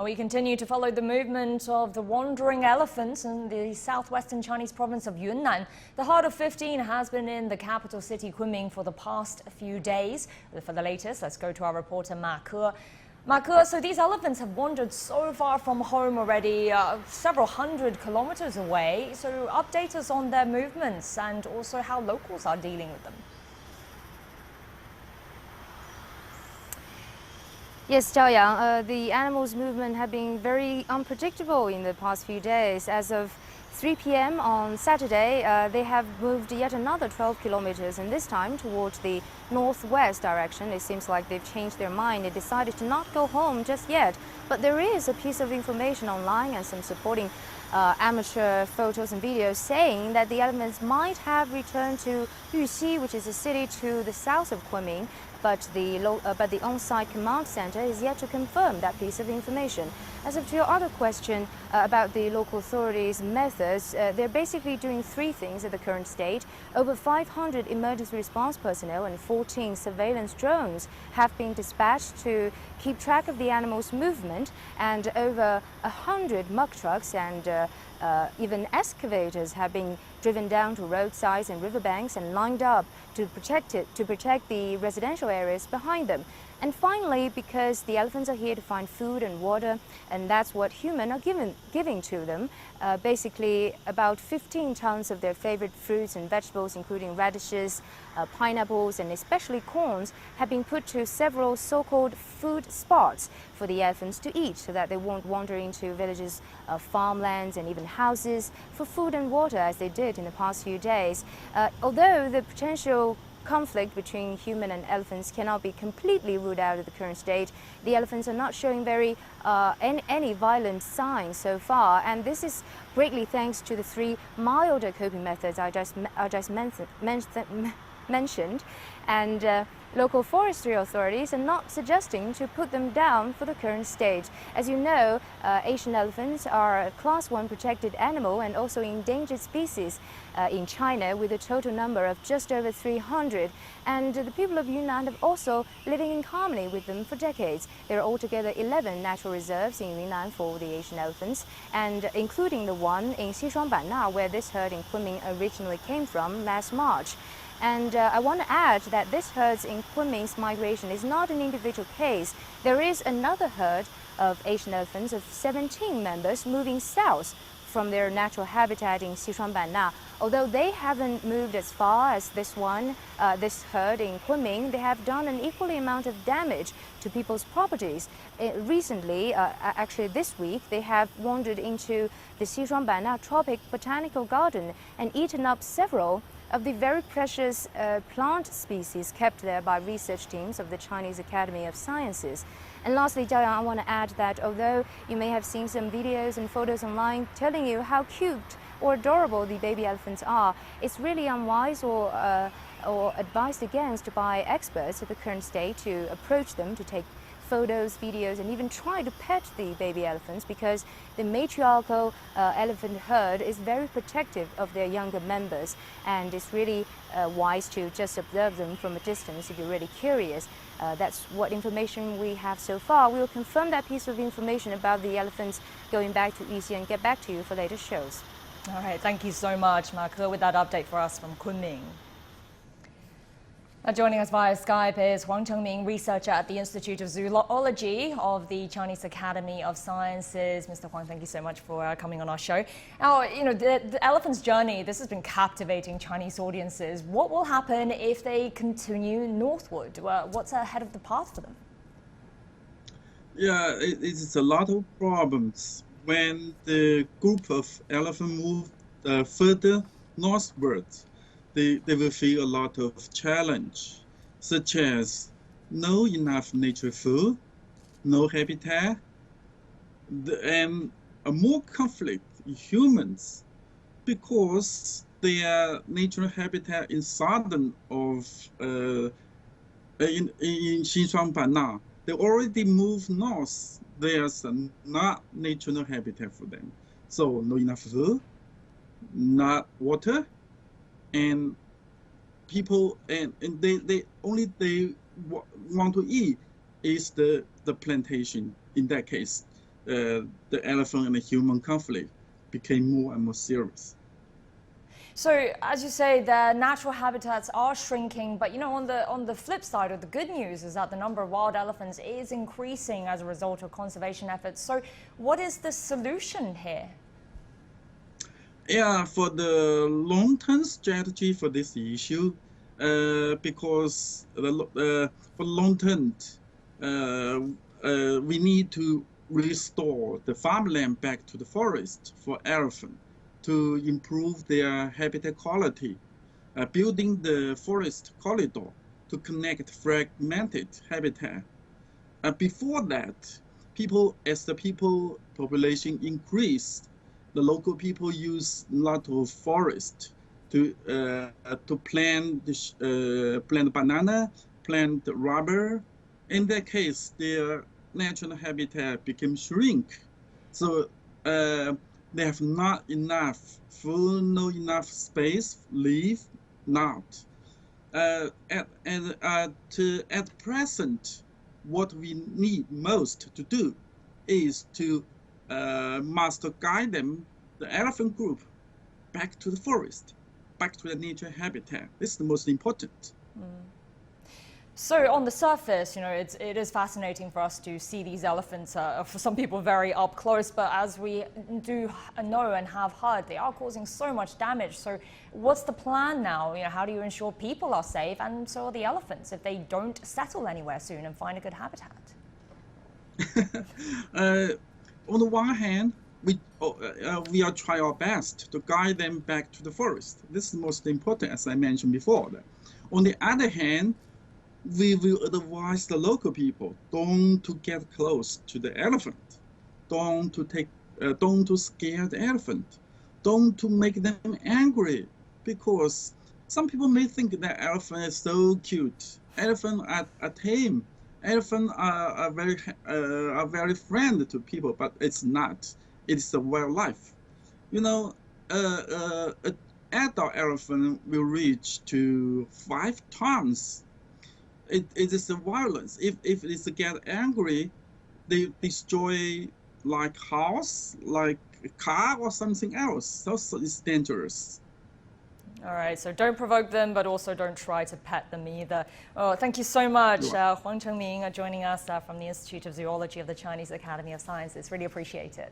We continue to follow the movement of the wandering elephants in the southwestern Chinese province of Yunnan. The herd of 15 has been in the capital city Kunming for the past few days. For the latest, let's go to our reporter Ma Ke. Ma Ke, so these elephants have wandered so far from home already, several hundred kilometers away. So update us on their movements and also how locals are dealing with them. Yes, Zhao Yang, the animals' movement have been very unpredictable in the past few days. As of 3 p.m. on Saturday, they have moved yet another 12 kilometers, and this time towards the northwest direction. It seems like they've changed their mind. They decided to not go home just yet. But there is a piece of information online and some supporting amateur photos and videos saying that the elephants might have returned to Yuxi, which is a city to the south of Kunming. But the on-site command center is yet to confirm that piece of information. As of to your other question about the local authorities' methods, they're basically doing three things at the current state. Over 500 emergency response personnel and 14 surveillance drones have been dispatched to keep track of the animals' movement, and over 100 muck trucks and even excavators have been driven down to roadsides and riverbanks and lined up to protect the residential areas behind them. And finally, because the elephants are here to find food and water, and that's what humans are giving to them, basically about 15 tons of their favorite fruits and vegetables, including radishes, pineapples, and especially corns, have been put to several so-called food spots for the elephants to eat, so that they won't wander into villages, farmlands, and even houses for food and water as they did in the past few days. Although the potential conflict between human and elephants cannot be completely ruled out at the current state, the elephants are not showing any violent signs so far, and this is greatly thanks to the three milder coping methods I just mentioned, and local forestry authorities are not suggesting to put them down for the current stage. As you know, Asian elephants are a Class 1 protected animal and also endangered species in China, with a total number of just over 300. And the people of Yunnan have also living in harmony with them for decades. There are altogether 11 natural reserves in Yunnan for the Asian elephants, and including the one in Xishuangbanna, where this herd in Kunming originally came from last March. And I want to add that this herd's in Kunming's migration is not an individual case. There is another herd of Asian elephants of 17 members moving south from their natural habitat in Xishuangbanna. Although they haven't moved as far as this herd in Kunming, they have done an equally amount of damage to people's properties. Recently, actually this week, they have wandered into the Xishuangbanna Tropic Botanical Garden and eaten up several of the very precious plant species kept there by research teams of the Chinese Academy of Sciences. And lastly, Zhao Yang, I want to add that although you may have seen some videos and photos online telling you how cute or adorable the baby elephants are, it's really unwise or advised against by experts at the current state to approach them to take photos, videos, and even try to pet the baby elephants, because the matriarchal elephant herd is very protective of their younger members, and it's really wise to just observe them from a distance if you're really curious. That's what information we have so far. We will confirm that piece of information about the elephants going back to Yuxi and get back to you for later shows. All right, thank you so much, Ma Ke, with that update for us from Kunming. Joining us via Skype is Chengming, researcher at the Institute of Zoology of the Chinese Academy of Sciences. Mr. Huang, thank you so much for coming on our show. Now, the elephant's journey, this has been captivating Chinese audiences. What will happen if they continue northward? What's ahead of the path for them? Yeah, it's a lot of problems. When the group of elephants move further northward, they will feel a lot of challenge, such as no enough natural food, no habitat, and more conflict in humans, because their natural habitat in southern of in Xishuangbanna, they already moved north. There's not natural habitat for them, so no enough food, not water. And people and they want to eat is the plantation. In that case, the elephant and the human conflict became more and more serious. So, as you say, their natural habitats are shrinking, but on the flip side, or the good news is that the number of wild elephants is increasing as a result of conservation efforts. So, what is the solution here? Yeah, for the long-term strategy for this issue, because for long-term, we need to restore the farmland back to the forest for elephant to improve their habitat quality, building the forest corridor to connect fragmented habitat. Before that, as the people population increased, the local people use a lot of forest to plant banana, plant rubber. In that case, their natural habitat became shrink. So they have not enough food, no enough space, live, not. At present, what we need most to do is to master guide them, the elephant group, back to the forest, back to the nature habitat. This is the most important. So on the surface, it is fascinating for us to see these elephants, for some people, very up close. But as we do know and have heard, they are causing so much damage. So what's the plan now? How do you ensure people are safe, and so are the elephants, if they don't settle anywhere soon and find a good habitat? On the one hand, we are trying our best to guide them back to the forest. This is the most important, as I mentioned before. On the other hand, we will advise the local people don't to get close to the elephant, don't to scare the elephant, don't to make them angry, because some people may think that elephant is so cute. Elephants are tame. Elephants are very friendly to people, but it's not. It's a wildlife. An adult elephant will reach to 5 tons. It is a violence. If it get angry, they destroy like house, like a car or something else. So it's dangerous. All right, so don't provoke them, but also don't try to pet them either. Oh, thank you so much, Huang Chengming, joining us from the Institute of Zoology of the Chinese Academy of Sciences. Really appreciate it.